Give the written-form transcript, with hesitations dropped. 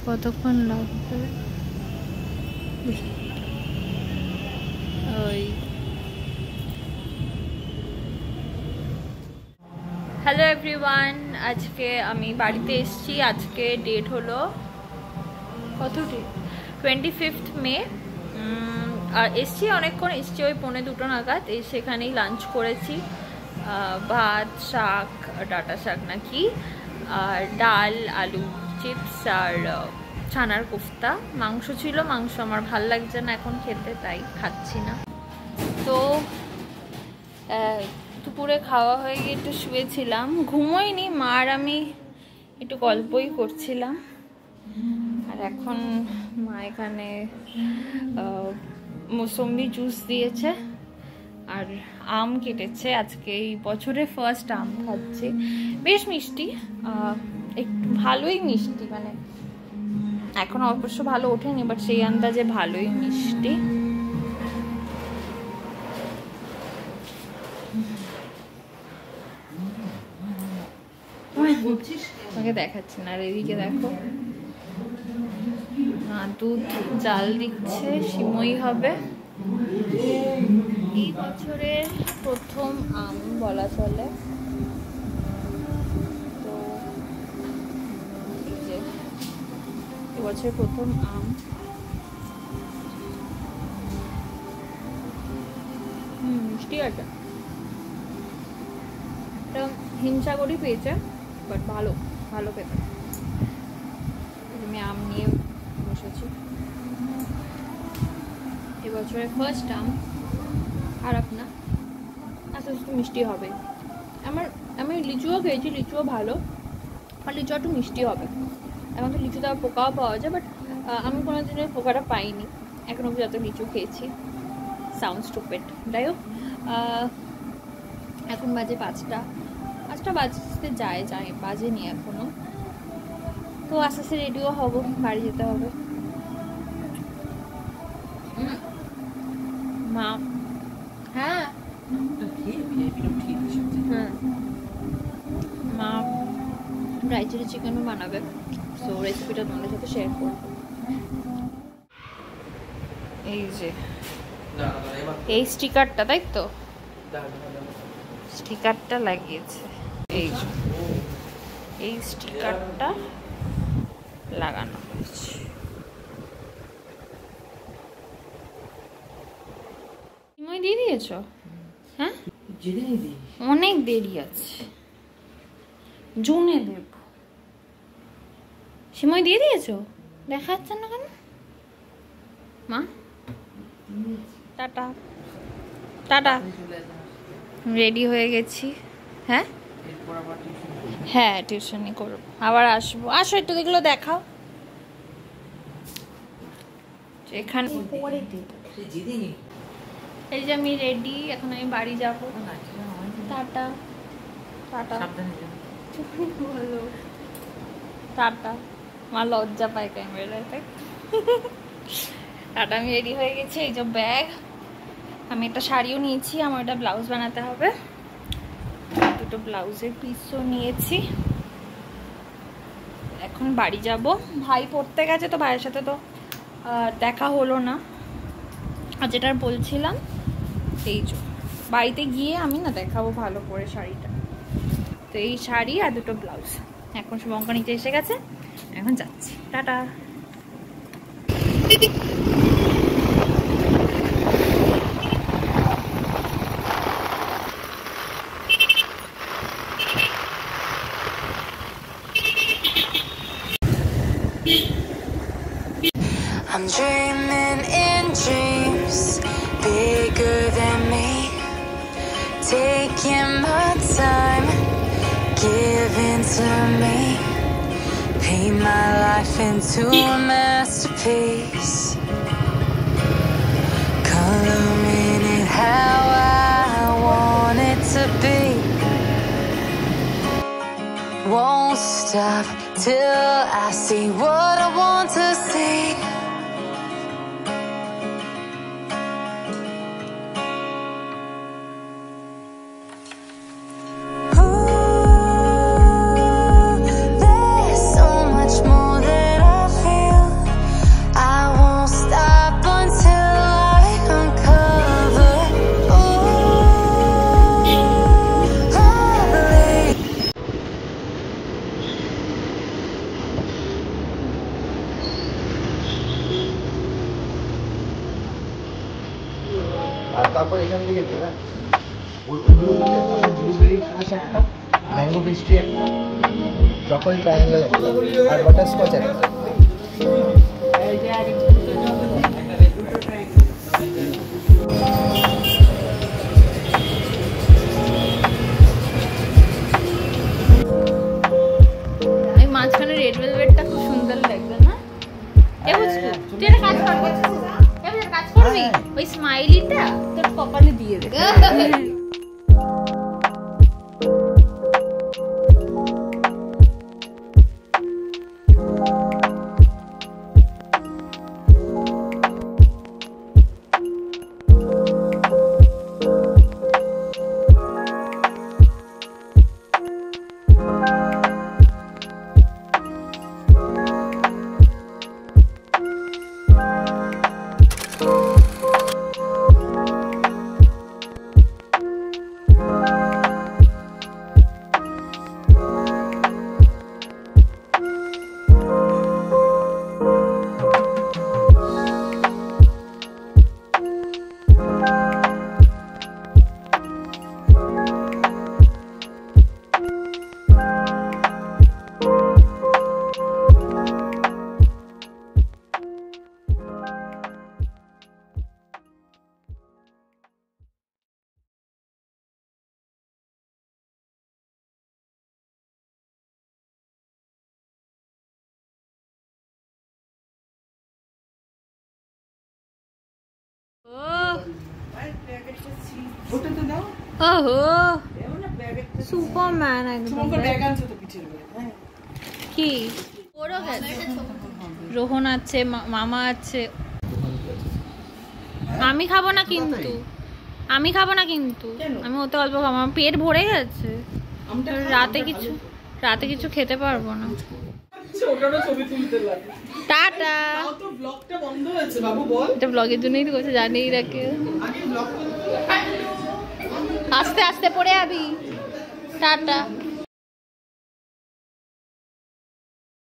কতক্ষণ লাগবে ওই। হ্যালো এভরিওয়ান, আজকে আমি বাড়িতে এসেছি। আজকে ডেট হলো কত ডেট, 25 মে। আর এসছি অনেকক্ষণ, এসছি ওই 1:45 নাগাদ। সেখানেই লাঞ্চ করেছি, ভাত, শাক, ডাটা শাক নাকি, আর ডাল, আলু চিপস আর ছানার কোফতা। মাংস ছিল, মাংস আমার ভাল লাগছে না এখন খেতে, তাই খাচ্ছি না। তো দুপুরে খাওয়া হয়ে গিয়ে একটু শুয়েছিলাম, ঘুমোইনি। মা আর আমি একটু গল্পই করছিলাম। আর এখন মা এখানে মৌসুম্বি জুস দিয়েছে আর আম কেটেছে। আজকে এই বছরের ফার্স্ট আম খাচ্ছি। বেশ মিষ্টি, একটু ভালোই মিষ্টি, মানে এখন অবশ্য ভালো ওঠেনি, বাট সেই আন্দাজে ভালোই মিষ্টি। তোমাকে দেখাচ্ছি না, আর এদিকে দেখো দুধ জাল দিচ্ছে, সিমই হবে। এই বছরের প্রথম আম বলা চলে। তো এই যে এবছরের প্রথম আম। মিষ্টি আছে, এটা হিমসাগরই পেয়েছে, বাট ভালো ভালো পেতে। আমি আম নিয়ে বসেছি, এবছরের ফার্স্ট আম, খারাপ না, আস্তে আস্তে মিষ্টি হবে। আমি লিচুও খেয়েছি, লিচুও ভালো, আর লিচু একটু মিষ্টি হবে। এখন তো লিচুতে আবার পোকাও পাওয়া যায়, বাট আমি কোনো দিনের পোকাটা পাইনি এখন অব্দি যত লিচু খেয়েছি। সাউন্ড স্টুপিড, যাই হোক। এখন বাজে 5টা বাজতে যায় বাজেনি এখনো। তো আস্তে আস্তে রেডিও হবো, বাড়ি যেতে হবে। মা হ্যাঁ মা ড্রাই চিলি চিকেনও বানাবে, সো রেসিপিটা তোমাদের সাথে শেয়ার করবো। এই যে এই স্টিকারটা, তাই তো, স্টিকারটা লাগিয়েছে। এই স্টিকারটা লাগানো হয়েছে। সিমই দিয়ে দিয়েছ? হ্যাঁ, অনেক দেরি আছে, জুনে দেব। সিমই দিয়ে দিয়েছ, দেখা যাচ্ছে না কেন? মা টাটা টাটা, রেডি হয়ে গেছি। হ্যাঁ হ্যাঁ, টিউশনই করবো, আবার আসবো। আসো একটু, দেখলো দেখাও এখানে। এই যে আমি রেডি, এখন আমি বাড়ি যাবো। টাটা টাটা, বলো টাটা। মা লজ্জা পায় ক্যামেরায়, তাই। টাটা, আমি রেডি হয়ে গেছি। এই যে ব্যাগ, আমি একটা শাড়িও নিয়েছি, আমার একটা ব্লাউজ বানাতে হবে, দুটো ব্লাউজের পিসও নিয়েছি। এখন বাড়ি যাব। ভাই পড়তে গেছে, তো ভাইয়ের সাথে তো দেখা হলো না। আর যেটা বলছিলাম, এই যে বাড়িতে গিয়ে আমি না দেখাবো ভালো করে শাড়িটা। তো এই শাড়ি আর দুটো ব্লাউজ। এখন শুভঙ্কর নিচে এসে গেছে, এখন যাচ্ছি। Tata. I'm dreaming in dreams bigger than me, taking my time, giving to me, paint my life into a masterpiece, coloring it how I want it to be. Won't stop till I see what I want to see. There's so much more that I feel. তারপর এখান থেকে না blueberry crush একটা, mango pastry একটা, chocolate triangle একটা, আর butterscotch একটা। এই মাঝখানে রেড ভেলভেটটা খুব সুন্দর লাগবে না? এ বুঝছো তুই একটা কাজ করবি, এবার কাজ করবি ওই স্মাইলিটা তোর কপালে দিয়ে দে। ওহো সুপারম্যান একদম। কি ওরও গেছে, রোহন আছে, মামা আছে। আমি খাবো না কিন্তু, আমি খাবো না কিন্তু, আমি অত অল্প খাবো, আমার পেট ভরে গেছে। রাতে কিছু খেতে পারবো না। টাটা। এটা ব্লগের জন্যই তো করছে, জানিই রাখে। আস্তে আস্তে পড়ে যাবি। টাটা।